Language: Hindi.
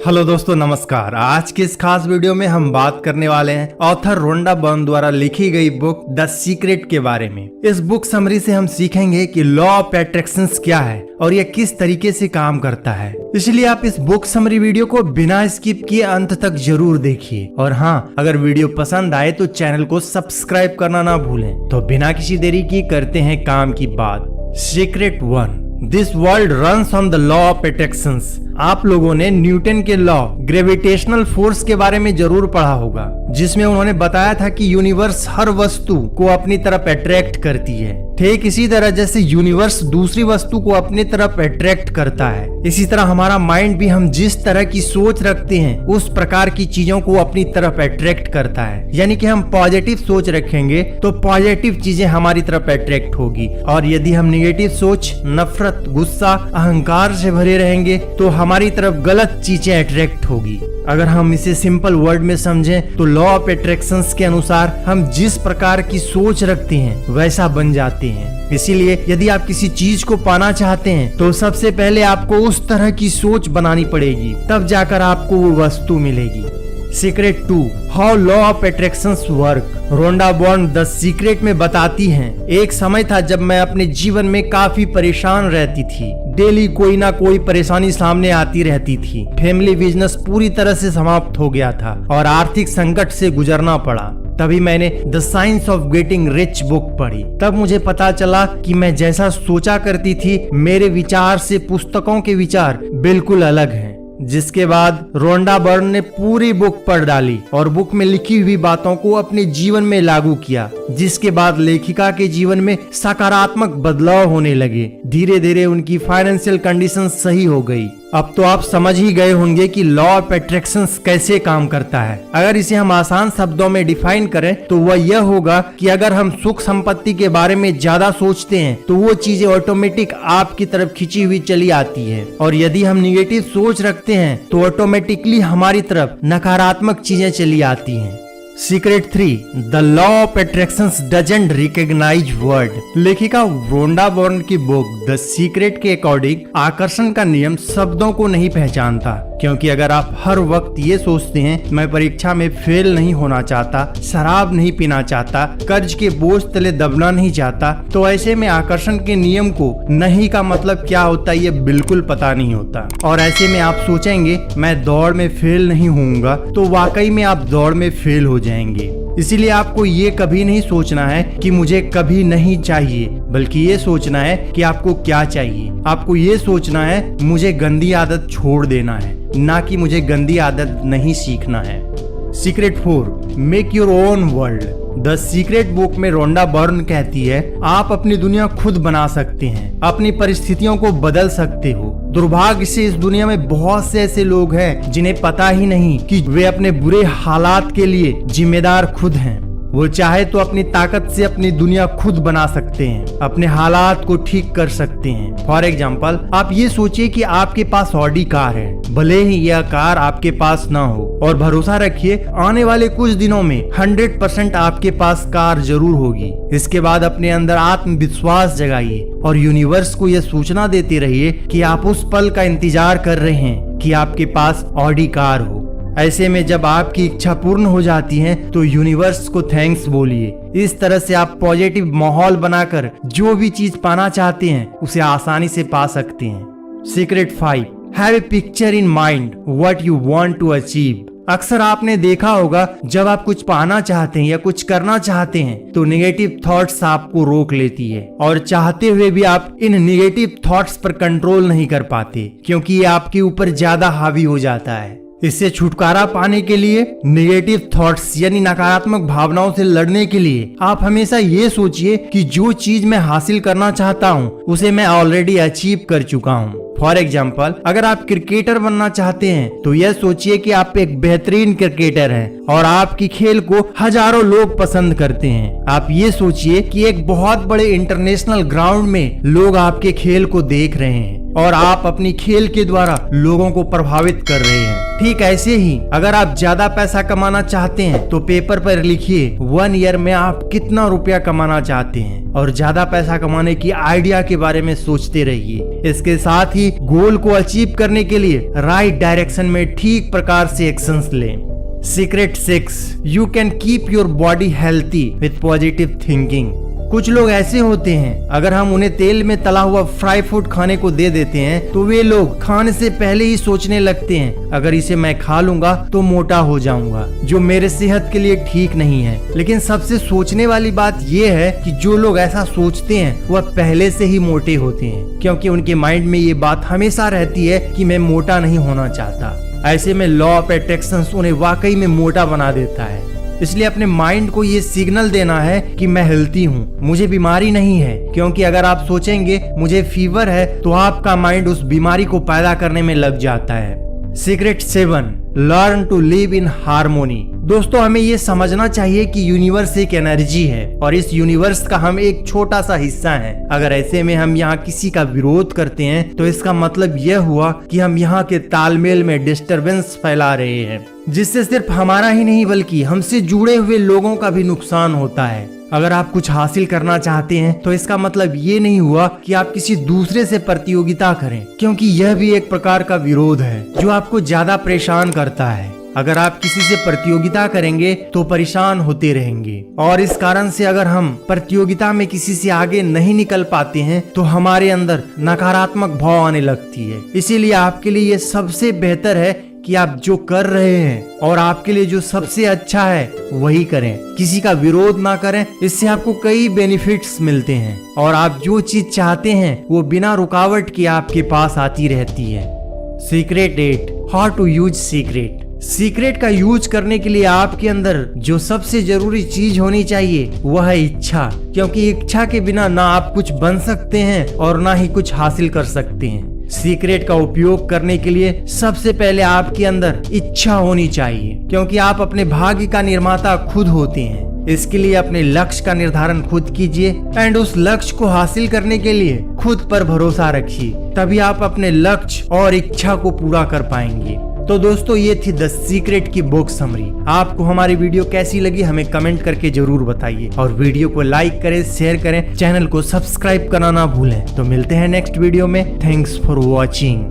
हेलो दोस्तों, नमस्कार। आज के इस खास वीडियो में हम बात करने वाले हैं ऑथर रोंडा बर्न द्वारा लिखी गई बुक द सीक्रेट के बारे में। इस बुक समरी से हम सीखेंगे कि लॉ ऑफ अट्रैक्शन क्या है और यह किस तरीके से काम करता है। इसलिए आप इस बुक समरी वीडियो को बिना स्किप किए अंत तक जरूर देखिए। और हाँ, अगर वीडियो पसंद आए तो चैनल को सब्सक्राइब करना ना भूलें। तो बिना किसी देरी की करते हैं काम की बात। Secret 1, this world runs on the law of attraction. आप लोगों ने न्यूटन के लॉ ग्रेविटेशनल फोर्स के बारे में जरूर पढ़ा होगा, जिसमें उन्होंने बताया था कि यूनिवर्स हर वस्तु को अपनी तरफ अट्रैक्ट करती है। ठीक इसी तरह जैसे यूनिवर्स दूसरी वस्तु को अपनी तरफ अट्रैक्ट करता है, इसी तरह हमारा माइंड भी हम जिस तरह की सोच रखते हैं उस प्रकार की चीजों को अपनी तरफ अट्रैक्ट करता है। यानी कि हम पॉजिटिव सोच रखेंगे तो पॉजिटिव चीजें हमारी तरफ अट्रैक्ट होगी, और यदि हम निगेटिव सोच, नफरत, गुस्सा, अहंकार से भरे रहेंगे तो हमारी तरफ गलत चीजें अट्रैक्ट होगी। अगर हम इसे सिंपल वर्ड में समझें तो लॉ ऑफ अट्रैक्शन के अनुसार हम जिस प्रकार की सोच रखते हैं वैसा बन जाते हैं। इसीलिए यदि आप किसी चीज को पाना चाहते हैं तो सबसे पहले आपको उस तरह की सोच बनानी पड़ेगी, तब जाकर आपको वो वस्तु मिलेगी। Secret 2, how law of attraction work. Rhonda Byrne the secret में बताती हैं, एक समय था जब मैं अपने जीवन में काफी परेशान रहती थी। डेली कोई ना कोई परेशानी सामने आती रहती थी। फैमिली बिजनेस पूरी तरह से समाप्त हो गया था और आर्थिक संकट से गुजरना पड़ा। तभी मैंने the science of getting rich book पढ़ी। तब मुझे पता चला कि मैं जैसा सोचा करती थी मेरे विचार से पुस्तकों के विचार बिल्कुल अलग हैं। जिसके बाद रोंडा बर्न ने पूरी बुक पढ़ डाली और बुक में लिखी हुई बातों को अपने जीवन में लागू किया, जिसके बाद लेखिका के जीवन में सकारात्मक बदलाव होने लगे। धीरे धीरे उनकी फाइनेंशियल कंडीशन सही हो गई। अब तो आप समझ ही गए होंगे कि लॉ ऑफ अट्रैक्शन कैसे काम करता है। अगर इसे हम आसान शब्दों में डिफाइन करें तो वह यह होगा कि अगर हम सुख संपत्ति के बारे में ज्यादा सोचते हैं तो वो चीजें ऑटोमेटिक आपकी तरफ खींची हुई चली आती है, और यदि हम निगेटिव सोच रखते हैं तो ऑटोमेटिकली हमारी तरफ नकारात्मक चीजें चली आती हैं। Secret 3, the law of attraction doesn't recognize word. लेखिका रोंडा बर्न की बुक द सीक्रेट के अकॉर्डिंग आकर्षण का नियम शब्दों को नहीं पहचानता, क्योंकि अगर आप हर वक्त ये सोचते हैं मैं परीक्षा में फेल नहीं होना चाहता, शराब नहीं पीना चाहता, कर्ज के बोझ तले दबना नहीं चाहता, तो ऐसे में आकर्षण के नियम को नहीं का मतलब क्या होता है ये बिल्कुल पता नहीं होता। और ऐसे में आप सोचेंगे मैं दौड़ में फेल नहीं होऊंगा, तो वाकई में आप दौड़ में फेल हो जाएंगे। इसीलिए आपको ये कभी नहीं सोचना है कि मुझे कभी नहीं चाहिए, बल्कि ये सोचना है कि आपको क्या चाहिए। आपको ये सोचना है मुझे गंदी आदत छोड़ देना है, ना कि मुझे गंदी आदत नहीं सीखना है। Secret 4, make your own world. The secret book में रोंडा बर्न कहती है आप अपनी दुनिया खुद बना सकते हैं, अपनी परिस्थितियों को बदल सकते हो। दुर्भाग्य से इस दुनिया में बहुत से ऐसे लोग हैं जिन्हें पता ही नहीं कि वे अपने बुरे हालात के लिए जिम्मेदार खुद हैं। वो चाहे तो अपनी ताकत से अपनी दुनिया खुद बना सकते हैं, अपने हालात को ठीक कर सकते हैं। फॉर एग्जाम्पल, आप ये सोचिए कि आपके पास ऑडी कार है, भले ही यह कार आपके पास ना हो, और भरोसा रखिए आने वाले कुछ दिनों में 100% आपके पास कार जरूर होगी। इसके बाद अपने अंदर आत्मविश्वास जगाइए और यूनिवर्स को यह सूचना देते रहिए कि आप उस पल का इंतजार कर रहे हैं कि आपके पास ऑडी कार हो। ऐसे में जब आपकी इच्छा पूर्ण हो जाती है तो यूनिवर्स को थैंक्स बोलिए। इस तरह से आप पॉजिटिव माहौल बनाकर जो भी चीज पाना चाहते हैं उसे आसानी से पा सकते हैं। Secret 5, have a picture in mind what you want to achieve. अक्सर आपने देखा होगा जब आप कुछ पाना चाहते हैं या कुछ करना चाहते हैं तो नेगेटिव थॉट्स आपको रोक लेती है, और चाहते हुए भी आप इन नेगेटिव थॉट्स पर कंट्रोल नहीं कर पाते, क्योंकि ये आपके ऊपर ज्यादा हावी हो जाता है। इससे छुटकारा पाने के लिए, नेगेटिव थॉट्स यानी नकारात्मक भावनाओं से लड़ने के लिए आप हमेशा ये सोचिए कि जो चीज मैं हासिल करना चाहता हूँ उसे मैं ऑलरेडी अचीव कर चुका हूँ। फॉर एग्जाम्पल, अगर आप क्रिकेटर बनना चाहते हैं तो यह सोचिए कि आप एक बेहतरीन क्रिकेटर हैं और आपकी खेल को हजारों लोग पसंद करते हैं। आप ये सोचिए कि एक बहुत बड़े इंटरनेशनल ग्राउंड में लोग आपके खेल को देख रहे हैं और आप अपनी खेल के द्वारा लोगों को प्रभावित कर रहे हैं। ठीक ऐसे ही अगर आप ज्यादा पैसा कमाना चाहते हैं तो पेपर पर लिखिए 1 ईयर में आप कितना रुपया कमाना चाहते हैं और ज्यादा पैसा कमाने की आइडिया के बारे में सोचते रहिए। इसके साथ ही गोल को अचीव करने के लिए राइट डायरेक्शन में ठीक प्रकार से एक्शंस लें। Secret 6, you can keep your body healthy with positive thinking. कुछ लोग ऐसे होते हैं, अगर हम उन्हें तेल में तला हुआ फ्राई फूड खाने को दे देते हैं तो वे लोग खाने से पहले ही सोचने लगते हैं अगर इसे मैं खा लूंगा तो मोटा हो जाऊंगा, जो मेरे सेहत के लिए ठीक नहीं है। लेकिन सबसे सोचने वाली बात यह है कि जो लोग ऐसा सोचते हैं वह पहले से ही मोटे होते हैं, क्योंकि उनके माइंड में ये बात हमेशा रहती है कि मैं मोटा नहीं होना चाहता। ऐसे में लॉ ऑफ अट्रैक्शन उन्हें वाकई में मोटा बना देता है। इसलिए अपने माइंड को ये सिग्नल देना है कि मैं हेल्थी हूँ, मुझे बीमारी नहीं है, क्योंकि अगर आप सोचेंगे मुझे फीवर है तो आपका माइंड उस बीमारी को पैदा करने में लग जाता है। Secret 7, learn to live in harmony. दोस्तों, हमें ये समझना चाहिए कि यूनिवर्स एक एनर्जी है और इस यूनिवर्स का हम एक छोटा सा हिस्सा हैं। अगर ऐसे में हम यहाँ किसी का विरोध करते हैं तो इसका मतलब यह हुआ कि हम यहाँ के तालमेल में डिस्टरबेंस फैला रहे हैं, जिससे सिर्फ हमारा ही नहीं बल्कि हमसे जुड़े हुए लोगों का भी नुकसान होता है। अगर आप कुछ हासिल करना चाहते हैं तो इसका मतलब ये नहीं हुआ कि आप किसी दूसरे से प्रतियोगिता करें, क्योंकि यह भी एक प्रकार का विरोध है जो आपको ज्यादा परेशान करता है। अगर आप किसी से प्रतियोगिता करेंगे तो परेशान होते रहेंगे, और इस कारण से अगर हम प्रतियोगिता में किसी से आगे नहीं निकल पाते हैं तो हमारे अंदर नकारात्मक भाव आने लगती है। इसीलिए आपके लिए ये सबसे बेहतर है कि आप जो कर रहे हैं और आपके लिए जो सबसे अच्छा है वही करें, किसी का विरोध ना करें। इससे आपको कई बेनिफिट्स मिलते हैं और आप जो चीज चाहते हैं वो बिना रुकावट के आपके पास आती रहती है। Secret 8, how to use secret. Secret का यूज करने के लिए आपके अंदर जो सबसे जरूरी चीज होनी चाहिए वह है इच्छा, क्योंकि इच्छा के बिना ना आप कुछ बन सकते हैं और ना ही कुछ हासिल कर सकते हैं। सीक्रेट का उपयोग करने के लिए सबसे पहले आपके अंदर इच्छा होनी चाहिए, क्योंकि आप अपने भाग्य का निर्माता खुद होते हैं। इसके लिए अपने लक्ष्य का निर्धारण खुद कीजिए एंड उस लक्ष्य को हासिल करने के लिए खुद पर भरोसा रखिए, तभी आप अपने लक्ष्य और इच्छा को पूरा कर पाएंगे। तो दोस्तों, ये थी द सीक्रेट की बुक समरी। आपको हमारी वीडियो कैसी लगी हमें कमेंट करके जरूर बताइए, और वीडियो को लाइक करें, शेयर करें, चैनल को सब्सक्राइब करना ना भूलें। तो मिलते हैं नेक्स्ट वीडियो में। Thanks for watching.